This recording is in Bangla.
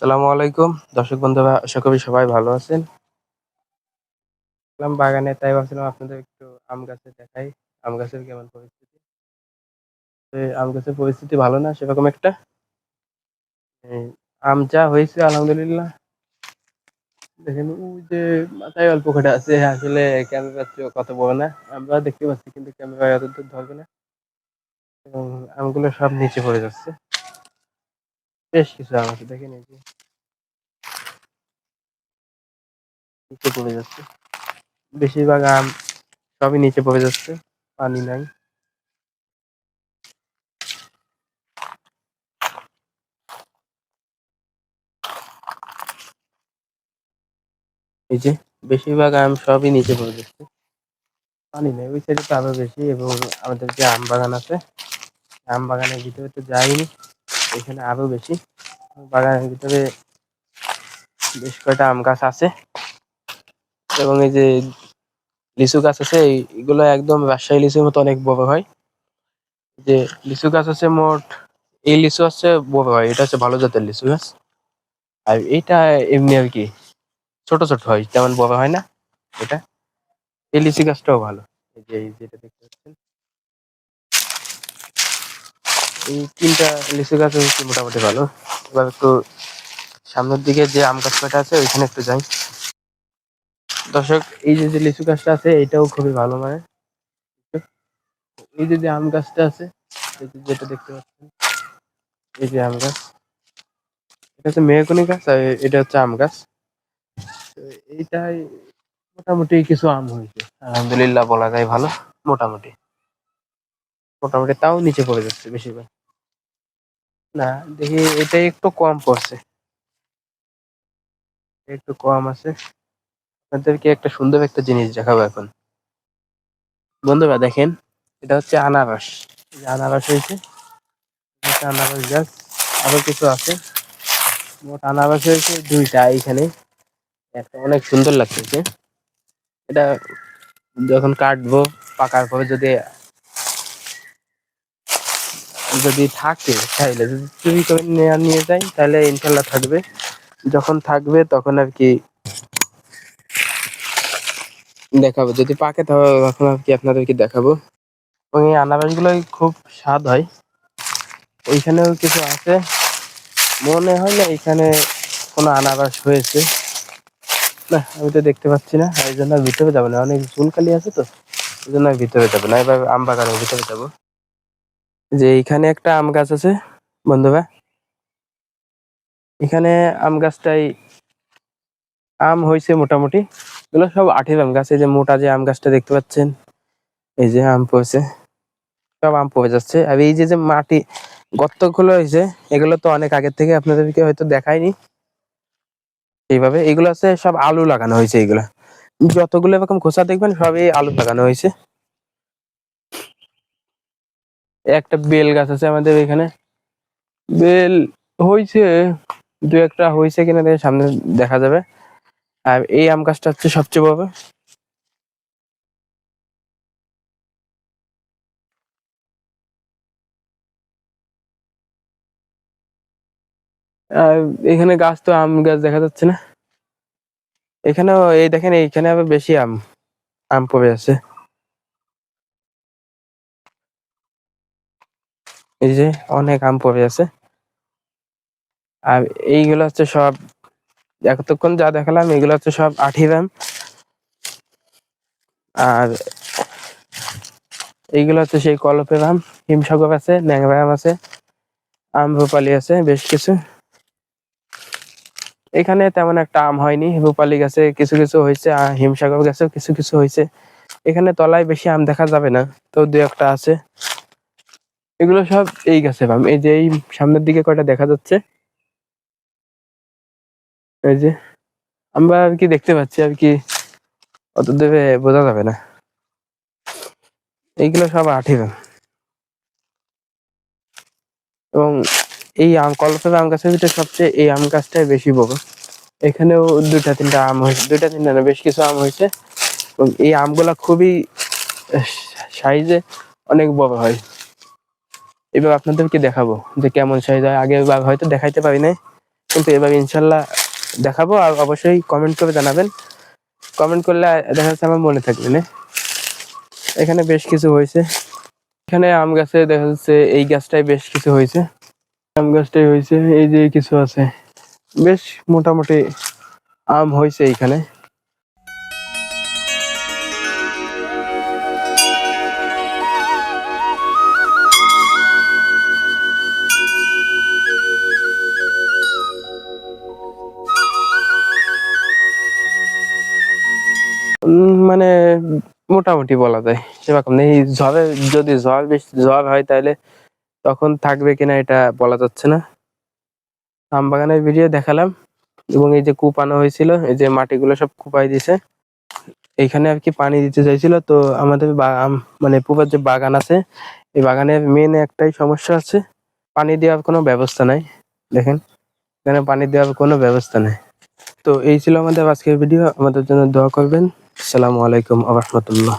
আসসালামু আলাইকুম দর্শক বন্ধুরা, আশা করি সবাই ভালো আছেন। আসলাম বাগানে, তাই ভাবছিলাম আপনাদের একটু আম গাছে দেখাই। আম গাছের কেমন পরিস্থিতি? আম গাছের পরিস্থিতি ভালো না সেরকম একটা। এই আম যা হয়েছে আলহামদুলিল্লাহ। দেখেন ওই যে মাথায় অল্প কটা আছে, আসলে ক্যামেরার চেয়েও কত বড় না। আমরা দেখতে পাচ্ছি কিন্তু ক্যামেরায় অতদূর ধরবে না, এবং আমগুলো সব নিচে পড়ে যাচ্ছে। বেশ কিছু আম আছে, দেখেন এই যে নিচে পড়ে যাচ্ছে। বেশিরভাগ আম সবই নিচে পড়ে যাচ্ছে, পানি নাই। এই যে বেশিরভাগ আম সবই নিচে পড়ে যাচ্ছে, পানি নেই। ওই সাইডে তো আরো বেশি, এবং আমাদের যে আম বাগান আছে, আম বাগানের ভিতরে তো যাইনি, এখানে আরো বেশি। বাগানের ভিতরে বেশ কয়টা আম গাছ আছে, এবং এই যে লিচু গাছ আছে, এগুলো একদম রাজশাহী লিচুর মতো অনেক বড় হয়। যে লিচু গাছ আছে মোট, এই লিচু হচ্ছে বড় হয়, এটা হচ্ছে ভালো জাতের লিচু গাছ। আর এইটা এমনি আর কি ছোট ছোট হয়, তেমন বড় হয় না এটা। এই লিচু গাছটাও ভালো। এই যে যেটা দেখতে পাচ্ছেন, এই তিনটা লিচু গাছ হচ্ছে মোটামুটি ভালো। এবার একটু সামনের দিকে যে আম গাছ কয়টা আছে ওইখানে একটু যাই। দর্শক, এই যে যে লিচু গাছটা আছে এটাও খুবই ভালো, মানে এই যে যে আম গাছটা আছে, এই যে যেটা দেখতে পাচ্ছেন, এই যে আম গাছ, এটা হচ্ছে মেহগনি গাছ, আর এটা হচ্ছে আম গাছ। তো এইটাই মোটামুটি কিছু আম হয়েছে, আলহামদুলিল্লাহ বলা যায় ভালো। মোটামুটি মোটামুটি তাও নিচে পড়ে যাচ্ছে বেশিরভাগ। না, দেখি এটাই একটু কম পড়ছে, একটু কম আছে। আপনাদেরকে একটা সুন্দর একটা জিনিস দেখাবো এখন। বন্ধুরা দেখেন, এটা হচ্ছে আনারস। এই যে আনারস হয়েছে, এটা হচ্ছে আনারস গাছ। আরো কিছু আছে, মোট আনারস হয়েছে দুইটা এইখানে। একটা অনেক সুন্দর লাগতেছে। এটা যখন কাটবো, পাকার পরে যদি যদি থাকে, চাইলে যদি চুরি করে নিয়ে যাই তাহলে ইনশাল্লাহ থাকবে। যখন থাকবে তখন আর কি দেখাবো, যদি পাকে তখন আর কি আপনাদেরকে দেখাবো। এবং এই আনারস গুলোই খুব স্বাদ হয়। ওইখানেও কিছু আছে, মনে হয় না এখানে কোনো আনারস হয়েছে। না, আমি তো দেখতে পাচ্ছি না, এই জন্য আর ভিতরে যাবো না, অনেক ঝুলকালি আছে তো, এই জন্য আর ভিতরে যাবো না। এবার আম বাগানের ভিতরে যাবো। যে এইখানে একটা আম গাছ আছে বন্ধুরা, এখানে আম গাছটাই আম হয়েছে মোটামুটি। এগুলো সব আঠির আম গাছ। এই যে মোটা যে আম গাছটা দেখতে পাচ্ছেন, এই যে আম পড়েছে, সব আম পড়ে যাচ্ছে। আর এই যে যে মাটি গর্ত গুলো হয়েছে, এগুলো তো অনেক আগের থেকে আপনাদেরকে হয়তো দেখায়নি এইভাবে। এগুলো আছে সব আলু লাগানো হয়েছে, এগুলা যতগুলো এরকম খোসা দেখবেন সবই আলু লাগানো হয়েছে। একটা বেল গাছ আছে আমাদের এখানে, বেল হয়েছে, দু একটা হয়েছে কিনা দেখে সামনে দেখা যাবে। আর এই আম গাছটা হচ্ছে সবচেয়ে বড়। আর এখানে গাছ তো আম গাছ দেখা যাচ্ছে না। এখানেও এই দেখেন, এইখানে আবার বেশি আম আম পড়ে আছে। এই যে অনেক আম পড়ে আছে। আর এইগুলো হচ্ছে সব, এতক্ষণ যা দেখালাম এগুলো হচ্ছে সব আঠির আম। আর এইগুলো হচ্ছে সেই কলপের আম। হিমসাগর আছে, ন্যাংরা আম আছে, আম ভোপালি আছে বেশ কিছু। এখানে তেমন একটা আম হয়নি, ভোপালি গাছে কিছু কিছু হয়েছে, আর হিমসাগর গাছেও কিছু কিছু হয়েছে। এখানে তলায় বেশি আম দেখা যাবে না, তো দু একটা আছে। এগুলো সব এই গাছের আম। এই যে এই সামনের দিকে কয়টা দেখা যাচ্ছে, এই যে আমরা আর কি দেখতে পাচ্ছি আর কি, অত দূরে বোঝা যাবে না। এইগুলো সব আঠির আম। এবং এই আম কলপের আম গাছের ভিতরে সবচেয়ে এই আম গাছটাই বেশি বড়। এখানেও দুইটা তিনটা আম হয়েছে, দুইটা তিনটা না, বেশ কিছু আম হয়েছে। এবং এই আমগুলা খুবই সাইজে অনেক বড় হয়। এবার আপনাদেরকে দেখাবো যে কেমন সাইজ হয়, আগের বার হয়তো দেখাইতে পারি নাই, কিন্তু এবার ইনশাল্লাহ দেখাবো। আর অবশ্যই কমেন্ট করে জানাবেন, কমেন্ট করলে দেখা যাচ্ছে আমার মনে থাকবে না। এখানে বেশ কিছু হয়েছে, এখানে আম গাছে দেখা যাচ্ছে এই গাছটাই বেশ কিছু হয়েছে, আম গাছটাই হয়েছে, এই যে কিছু আছে, বেশ মোটামুটি আম হয়েছে এইখানে। মানে মোটামুটি বলা যায় সেরকম নেই। ঝড়ে যদি ঝড় হয় তাহলে তখন থাকবে কিনা এটা বলা যাচ্ছে না। আম বাগানের ভিডিও দেখালাম, এবং এই যে কুপানো হয়েছিল, এই যে মাটিগুলো সব কুপাই দিছে, এইখানে আর কি পানি দিতে চাইছিল। তো আমাদের মানে পুকুর যে বাগান আছে, এই বাগানের মেন একটাই সমস্যা আছে, পানি দেওয়ার কোনো ব্যবস্থা নাই। দেখেন এখানে পানি দেওয়ার কোনো ব্যবস্থা নেই। তো এই ছিল আমাদের আজকের ভিডিও, আমাদের জন্য দোয়া করবেন। আসসালামু আলাইকুম ওয়া রাহমাতুল্লাহ।